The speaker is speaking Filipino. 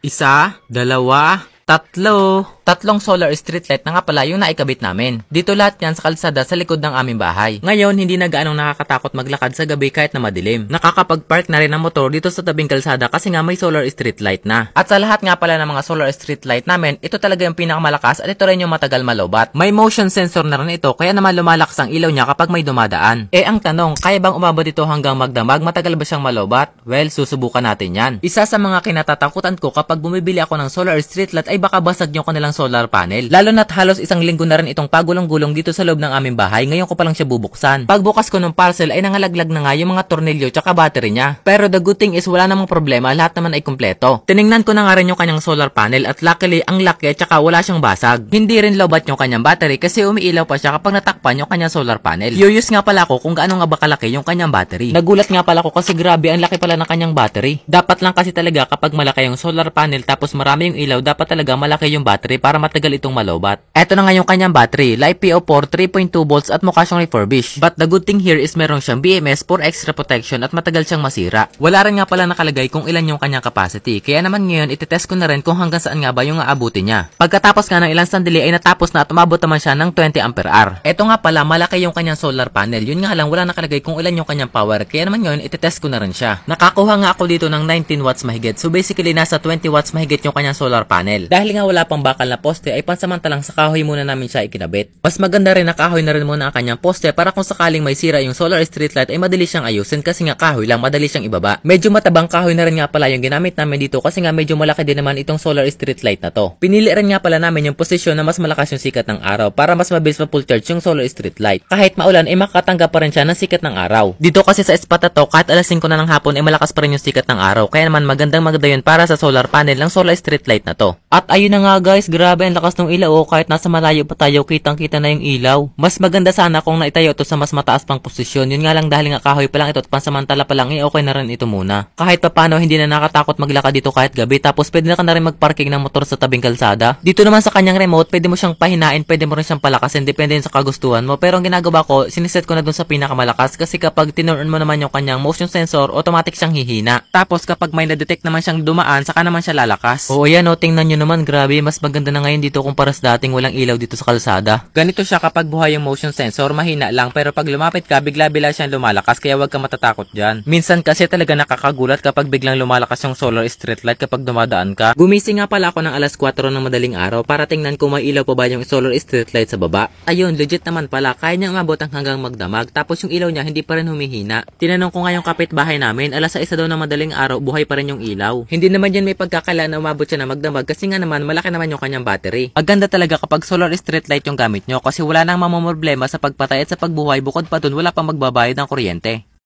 Isa, dalawa, tatlo. Tatlong solar street light na nga pala yung naikabit namin. Dito lahat yan sa kalsada sa likod ng aming bahay. Ngayon, hindi na gaanong nakakatakot maglakad sa gabi kahit na madilim. Nakakapag-park na rin ang motor dito sa tabing kalsada kasi nga may solar street light na. At sa lahat nga pala ng mga solar street light namin, ito talaga yung pinakamalakas at ito rin yung matagal malobat. May motion sensor na rin ito kaya naman lumalakas ang ilaw niya kapag may dumadaan. Ang tanong, kaya bang umabot ito hanggang magdamag? Matagal ba siyang malobat? Well, susubukan natin yan. Isa sa mga kinatatakutan ko kapag bumibili ako ng solar street light ay baka basag yung kanilang solar panel. Lalo na't halos isang linggo na rin itong pagulong-gulong dito sa loob ng aming bahay. Ngayon ko pa lang siya bubuksan. Pagbukas ko ng parcel ay nangalaglag na nga yung mga tornilyo tsaka battery niya. Pero the good thing is wala namang problema, lahat naman ay kumpleto. Tiningnan ko na nga rin yung kanyang solar panel at luckily ang laki tsaka wala siyang basag. Hindi rin lobat yung kanyang battery kasi umiilaw pa siya kapag natakpan yung kanyang solar panel. Curious nga pala ako kung gaano nga ba kalaki yung kanyang battery. Nagulat nga pala ako kasi grabe ang laki pala ng kanyang battery. Dapat lang kasi talaga kapag malaki yung solar panel tapos marami yung ilaw, dapat talaga malaki yung battery para matagal itong malobat. Eto na nga yung kanyang battery, LiPo4 3.2 volts at mukha siyang refurbished. But the good thing here is meron siyang BMS for extra protection at matagal siyang masira. Wala rin nga pala nakalagay kung ilan yung kanyang capacity. Kaya naman ngayon itetest ko na rin kung hanggang saan nga ba yung aabutin niya. Pagkatapos nga ng ilang sandali ay natapos na at umabot naman siya ng 20 ampere hour. Eto nga pala malaki yung kanyang solar panel. Yun nga lang wala nakalagay kung ilan yung kanyang power. Kaya naman ngayon itetest ko na rin siya. Nakakuha nga ako dito ng 19 watts mahigit. So basically nasa 20 watts mahigit yung kanyang solar panel. Dahil nga wala pang bakal na poste ay pansamantalang sa kahoy muna namin siya ikinabit. Mas maganda rin na kahoy na rin muna ang kanyang poste para kung sakaling may sira yung solar street light ay madali siyang ayusin kasi nga kahoy lang madali siyang ibaba. Medyo matabang kahoy na rin nga pala yung ginamit namin dito kasi nga medyo malaki din naman itong solar street light na to. Pinili rin nga pala namin yung posisyon na mas malakas yung sikat ng araw para mas mabilis ma-full charge yung solar street light. Kahit maulan ay makatanggap pa rin siya ng sikat ng araw. Dito kasi sa spot na to kahit alas 5 na ng hapon ay malakas pa rin yung sikat ng araw kaya naman magandang maganda yun para sa solar panel ng solar street light na to. At ayun na nga guys, grabe ang lakas ng ilaw kahit nasa malayo pa tayo kitang-kita na yung ilaw. Mas maganda sana kung naitayo ito sa mas mataas pang posisyon. Yun nga lang dahil nga kahoy pa lang ito at pansamantala pa lang okay na rin ito muna. Kahit papano hindi na nakatakot maglakad dito kahit gabi tapos pwede na ka na rin magparking ng motor sa tabing kalsada. Dito naman sa kanyang remote pwede mo siyang pahinain, pwede mo rin siyang palakasin depende sa kagustuhan mo. Pero ang ginagawa ko, siniset ko na dun sa pinakamalakas kasi kapag tinurn mo naman yung kanyang motion sensor, automatic siyang hihina. Tapos kapag may na-detect naman siyang dumaan, saka naman siya lalakas. Oo yan o, tingnan nyo naman, grabe, mas maganda na ngayon dito kumpara sa dating walang ilaw dito sa kalsada. Ganito siya kapag buhay yung motion sensor, mahina lang pero pag lumapit ka, bigla-bila siyang lumalakas kaya wag ka matatakot dyan. Minsan kasi talaga nakakagulat kapag biglang lumalakas yung solar street light kapag dumadaan ka. Gumising nga pala ako ng alas 4 ng madaling araw para tingnan kung may ilaw pa ba yung solar street light sa baba. Ayun, legit naman pala, kaya niyang umabot hanggang magdamag tapos yung ilaw niya hindi pa rin humihina. Tinanong ko nga yung kapitbahay namin, alas 6 daw ng madaling araw, buhay pa rin yung ilaw. Hindi naman yan may pagkakala na umabot siya na magdamag kasi nga naman malaki naman yung kanyang battery. Ang ganda talaga kapag solar street light yung gamit nyo kasi wala nang mamamroblema sa pagpatay at sa pagbuhay bukod pa dun wala pang magbabayad ng kuryente.